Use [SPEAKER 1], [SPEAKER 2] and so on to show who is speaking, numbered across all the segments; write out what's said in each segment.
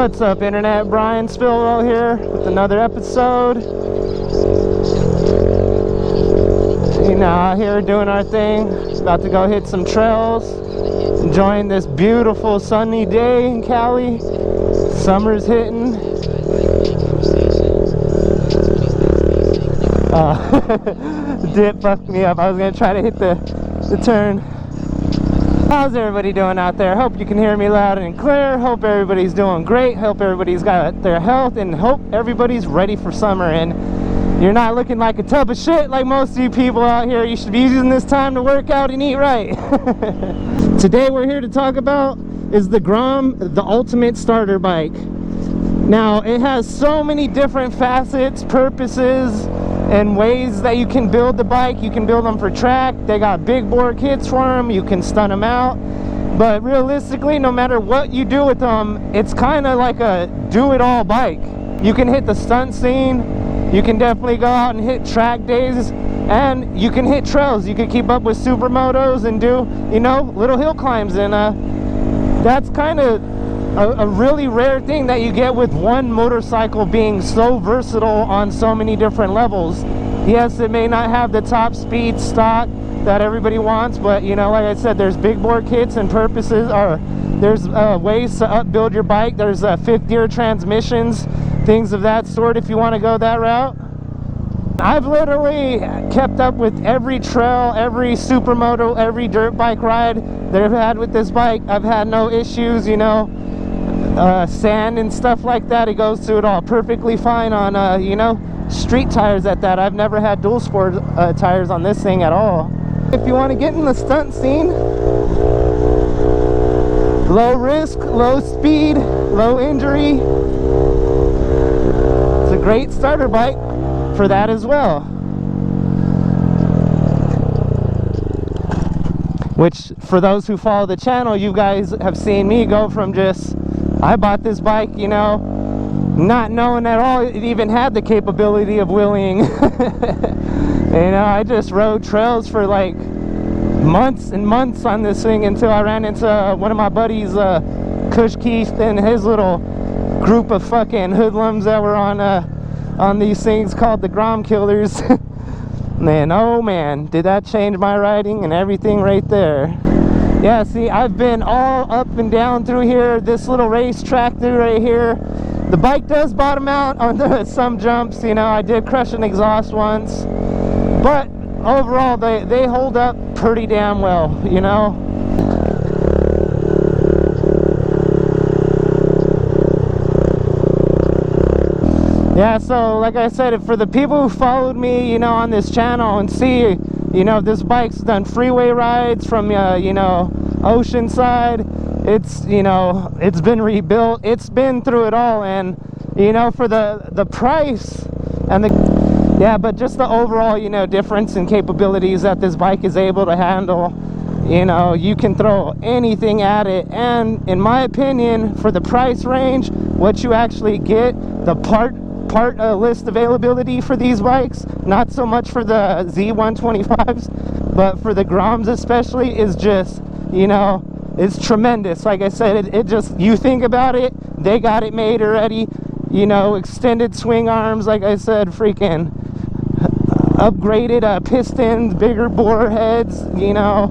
[SPEAKER 1] What's up, internet? Brian Spillwell here with another episode. You know, out here doing our thing. About to go hit some trails. Enjoying this beautiful sunny day in Cali. Summer's hitting. Dip fucked me up. I was gonna try to hit the turn. How's everybody doing out there? Hope you can hear me loud and clear. Hope everybody's doing great. Hope everybody's got their health, and hope everybody's ready for summer and you're not looking like a tub of shit like most of you people out here. You should be using this time to work out and eat right. Today we're here to talk about is the Grom, the ultimate starter bike. Now it has so many different facets, purposes, and ways that you can build the bike. You can build them for track. They got big bore kits for them. You can stunt them out. But realistically, no matter what you do with them, it's kind of like a do-it-all bike. You can hit the stunt scene. You can definitely go out and hit track days. And you can hit trails. You can keep up with supermotos and do, you know, little hill climbs. And that's kind of a really rare thing that you get with one motorcycle being so versatile on so many different levels. Yes, it may not have the top speed stock that everybody wants, but you know, like I said, there's big bore kits and purposes, or there's ways to upbuild your bike. There's fifth gear transmissions, things of that sort if you want to go that route. I've literally kept up with every trail, every supermoto, every dirt bike ride that I've had with this bike. I've had no issues, you know. Sand and stuff like that, it goes through it all perfectly fine on you know, street tires at that. I've never had dual sport tires on this thing at all. If you want to get in the stunt scene, low risk, low speed, low injury, it's a great starter bike for that as well. Which, for those who follow the channel, you guys have seen me go from just, I bought this bike, you know, not knowing at all it even had the capability of wheeling. You know, I just rode trails for like months and months on this thing until I ran into one of my buddies, Kush Keith, and his little group of fucking hoodlums that were on these things called the Grom Killers. Man, oh man, did that change my riding and everything right there. Yeah, see, I've been all up and down through here, this little racetrack through right here. The bike does bottom out on some jumps, you know. I did crush an exhaust once, but overall they hold up pretty damn well, you know. Yeah, so like I said, for the people who followed me, you know, on this channel and see, you know, this bike's done freeway rides from, you know, Oceanside. It's, you know, it's been rebuilt. It's been through it all. And, you know, for the price and the, yeah, but just the overall, you know, difference in capabilities that this bike is able to handle, you know, you can throw anything at it. And in my opinion, for the price range, what you actually get, the part list availability for these bikes, not so much for the Z125s, but for the Groms especially, is just, you know, it's tremendous. Like I said, it just, you think about it, they got it made already, you know, extended swing arms, like I said, freaking upgraded pistons, bigger bore heads, you know,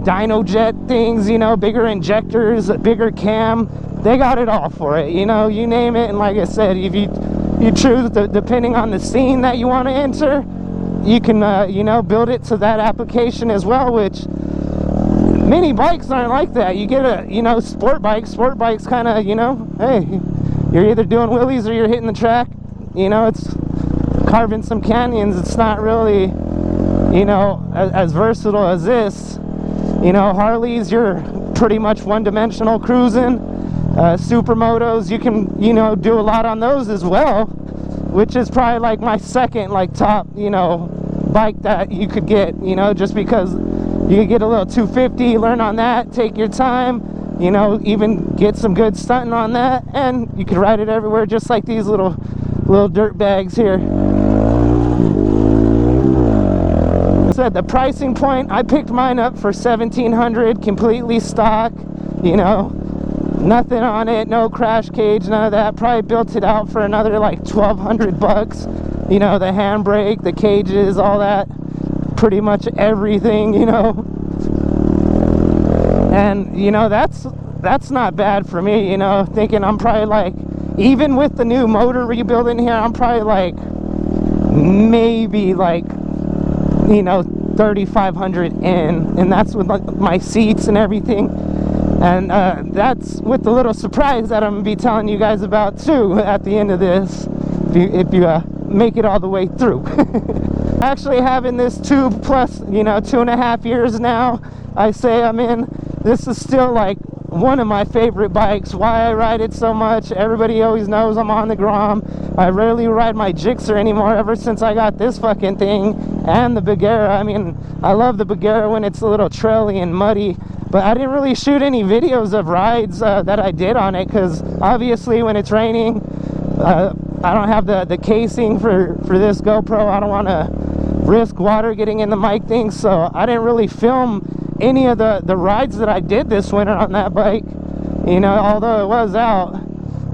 [SPEAKER 1] dyno jet things, you know, bigger injectors, a bigger cam. They got it all for it, you know, you name it. And like I said, if you choose, depending on the scene that you want to enter, you can, you know, build it to that application as well, which many bikes aren't like that. You get a, you know, sport bikes kind of, you know, hey, you're either doing wheelies or you're hitting the track, you know, it's carving some canyons. It's not really, you know, as versatile as this. You know, Harleys, you're pretty much one-dimensional cruising. Supermotos, you can, you know, do a lot on those as well, which is probably like my second, like, top, you know, bike that you could get, you know, just because you could get a little 250, learn on that, take your time, you know, even get some good stunting on that, and you could ride it everywhere, just like these little dirt bags here. Said the pricing point, I picked mine up for $1,700, completely stock, you know. Nothing on it, no crash cage, none of that. Probably built it out for another like 1,200 bucks. You know, the handbrake, the cages, all that, pretty much everything, you know. And you know, that's not bad for me, you know, thinking I'm probably like, even with the new motor rebuild in here, I'm probably like maybe like, you know, 3,500 in, and that's with like my seats and everything. And that's with the little surprise that I'm gonna be telling you guys about too at the end of this, if you make it all the way through. Actually having this tube plus, you know, 2.5 years now, I say I'm in, this is still like one of my favorite bikes. Why I ride it so much, everybody always knows I'm on the Grom. I rarely ride my Gixxer anymore ever since I got this fucking thing and the Bagheera. I mean, I love the Bagheera when it's a little traily and muddy, but I didn't really shoot any videos of rides that I did on it, because obviously when it's raining, I don't have the casing for this GoPro. I don't want to risk water getting in the mic thing, so I didn't really film any of the rides that I did this winter on that bike, you know, although it was out.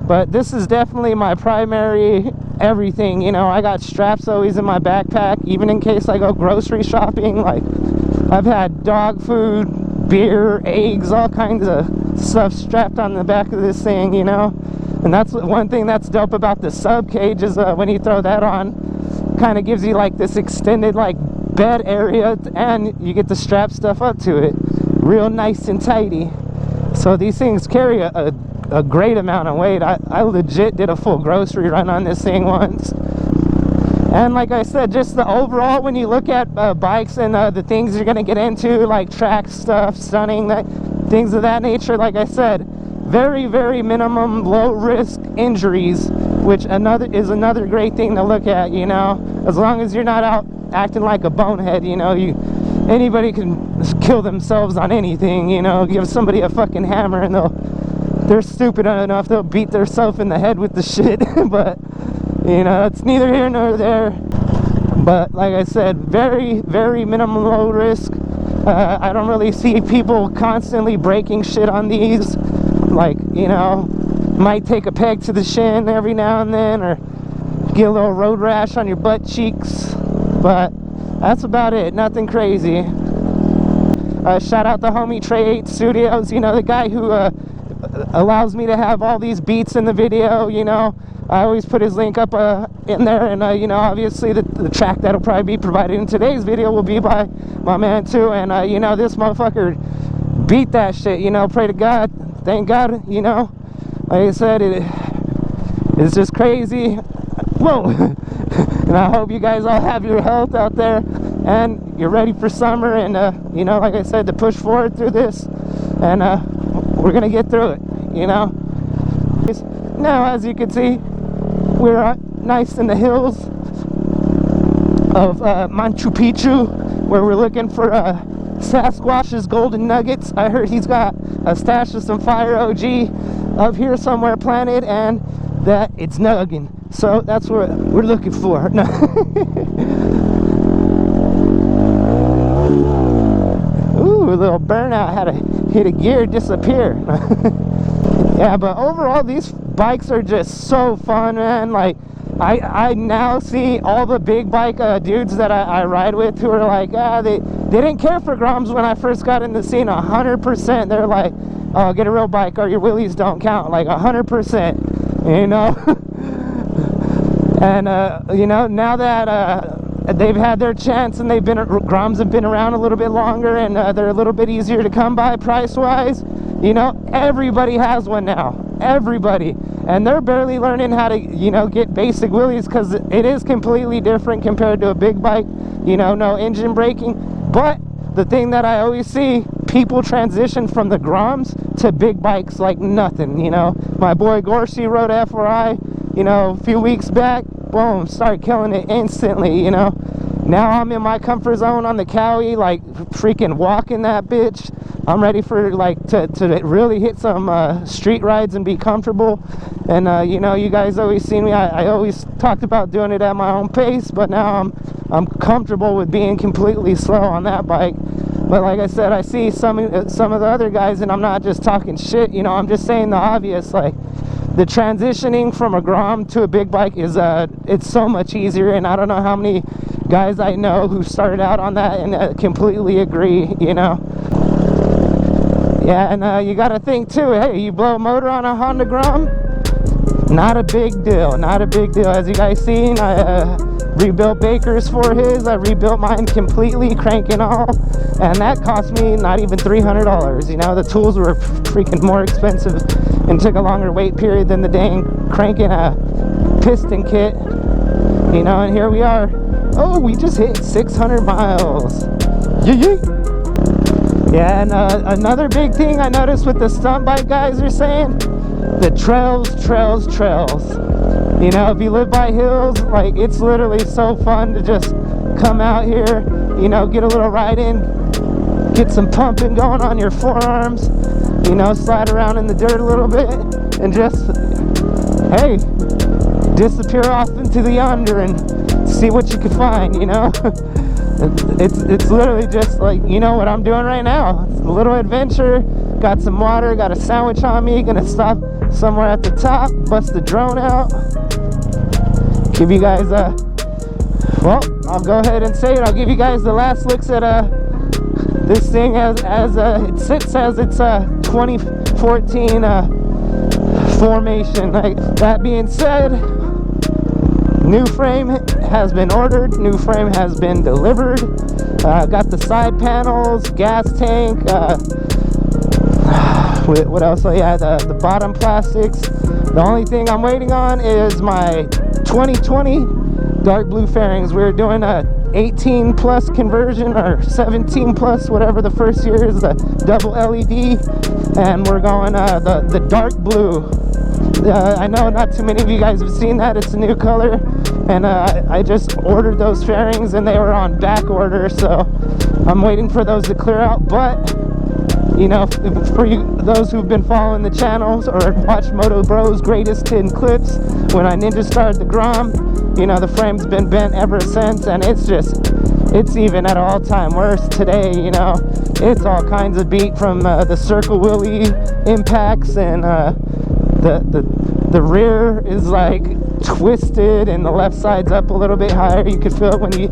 [SPEAKER 1] But this is definitely my primary everything, you know. I got straps always in my backpack, even in case I go grocery shopping. Like, I've had dog food, beer, eggs, all kinds of stuff strapped on the back of this thing, you know. And that's one thing that's dope about the sub cage, is when you throw that on, kind of gives you like this extended like bed area, and you get to strap stuff up to it real nice and tidy. So these things carry a great amount of weight. I legit did a full grocery run on this thing once. And like I said, just the overall, when you look at bikes and the things you're going to get into, like track stuff, stunning, things of that nature, like I said, very, very minimum low risk injuries, which is another great thing to look at, you know. As long as you're not out acting like a bonehead, you know, anybody can kill themselves on anything, you know. Give somebody a fucking hammer and they're stupid enough, they'll beat themselves in the head with the shit. But you know, it's neither here nor there. But like I said, very, very minimum low risk. I don't really see people constantly breaking shit on these. Like, you know, might take a peg to the shin every now and then, or get a little road rash on your butt cheeks, but that's about it. Nothing crazy. Shout out the homie Trey 8 Studios, you know, the guy who allows me to have all these beats in the video, you know. I always put his link up in there, and you know, obviously the track that'll probably be provided in today's video will be by my man too. And you know, this motherfucker beat that shit, you know. Pray to God, thank God, you know. Like I said, it's just crazy. Whoa. And I hope you guys all have your health out there and you're ready for summer, and you know, like I said, to push forward through this, and we're gonna get through it, you know. Now, as you can see, we're nice in the hills of Machu Picchu, where we're looking for Sasquatch's golden nuggets. I heard he's got a stash of some fire OG up here somewhere planted, and that it's nugging. So that's what we're looking for. Ooh, a little burnout, had to hit a gear, disappear. Yeah, but overall, these bikes are just so fun, man. Like, I now see all the big bike dudes that I ride with who are like, they didn't care for Groms when I first got in the scene. 100%. They're like, oh, get a real bike or your wheelies don't count. Like 100%, you know. And you know, now that they've had their chance and Groms have been around a little bit longer, and they're a little bit easier to come by price wise, you know, everybody has one now. Everybody. And they're barely learning how to, you know, get basic wheelies, because it is completely different compared to a big bike, you know, no engine braking. But the thing that I always see, people transition from the Groms to big bikes like nothing, you know. My boy Gorsey rode F4I, you know, a few weeks back, boom, started killing it instantly, you know. Now I'm in my comfort zone on the Cowie, like freaking walking that bitch. I'm ready for like to really hit some street rides and be comfortable. And you know, you guys always seen me, I always talked about doing it at my own pace, but now I'm comfortable with being completely slow on that bike. But like I said, I see some of the other guys, and I'm not just talking shit, you know, I'm just saying the obvious. Like, the transitioning from a Grom to a big bike is it's so much easier, and I don't know how many guys I know who started out on that and completely agree, you know. Yeah, and you gotta think too, hey, you blow a motor on a Honda Grom, not a big deal, not a big deal. As you guys seen, I rebuilt Baker's for his, I rebuilt mine completely, crank and all, and that cost me not even $300. You know, the tools were freaking more expensive and took a longer wait period than the dang cranking a piston kit, you know. And here we are. Oh, we just hit 600 miles. Yeah, and another big thing I noticed with the stunt bike guys are saying, the trails. You know, if you live by hills, like, it's literally so fun to just come out here, you know, get a little ride in, get some pumping going on your forearms, you know, slide around in the dirt a little bit, and just, hey, disappear off into the yonder and see what you can find, you know. It's literally just like, you know, what I'm doing right now. It's a little adventure. Got some water, got a sandwich on me, gonna stop somewhere at the top, bust the drone out, give you guys well, I'll go ahead and say it, I'll give you guys the last looks at this thing as it sits as its 2014 formation. Like, that being said, new frame has been ordered, new frame has been delivered, got the side panels, gas tank, what else? Oh yeah, the bottom plastics. The only thing I'm waiting on is my 2020 dark blue fairings. We're doing a 18 plus conversion, or 17 plus, whatever the first year is, the double LED, and we're going the dark blue. I know not too many of you guys have seen that. It's a new color, and I just ordered those fairings and they were on back order, so I'm waiting for those to clear out. But you know, for those who've been following the channels or watched Moto Bro's greatest 10 clips, when I ninja started the Grom, you know, the frame's been bent ever since, and it's even at an all-time worst today. You know, it's all kinds of beat from the circle wheelie impacts, and the rear is like twisted and the left side's up a little bit higher. You could feel it when you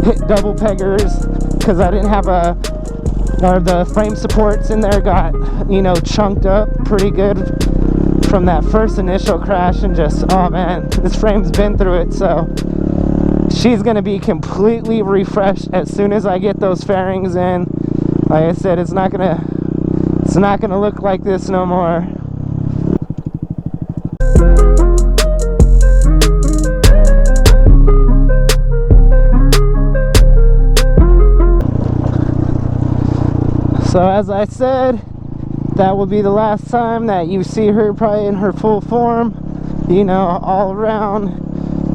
[SPEAKER 1] hit double peggers, because I didn't have the frame supports in there got, you know, chunked up pretty good from that first initial crash, and just, oh man, this frame's been through it. So she's gonna be completely refreshed as soon as I get those fairings in. Like I said, it's not gonna look like this no more. So as I said, that will be the last time that you see her probably in her full form, you know, all around,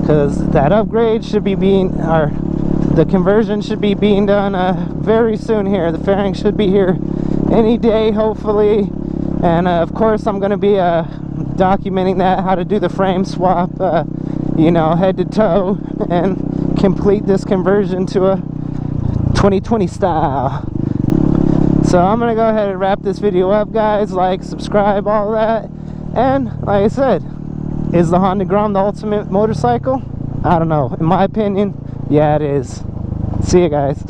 [SPEAKER 1] because that upgrade should be the conversion should be being done very soon here. The fairing should be here any day, hopefully. And of course I'm going to be documenting that, how to do the frame swap, you know, head to toe, and complete this conversion to a 2020 style. So I'm gonna go ahead and wrap this video up, guys. Like, subscribe, all that. And like I said, is the Honda Grom the ultimate motorcycle? I don't know. In my opinion, yeah, it is. See you guys.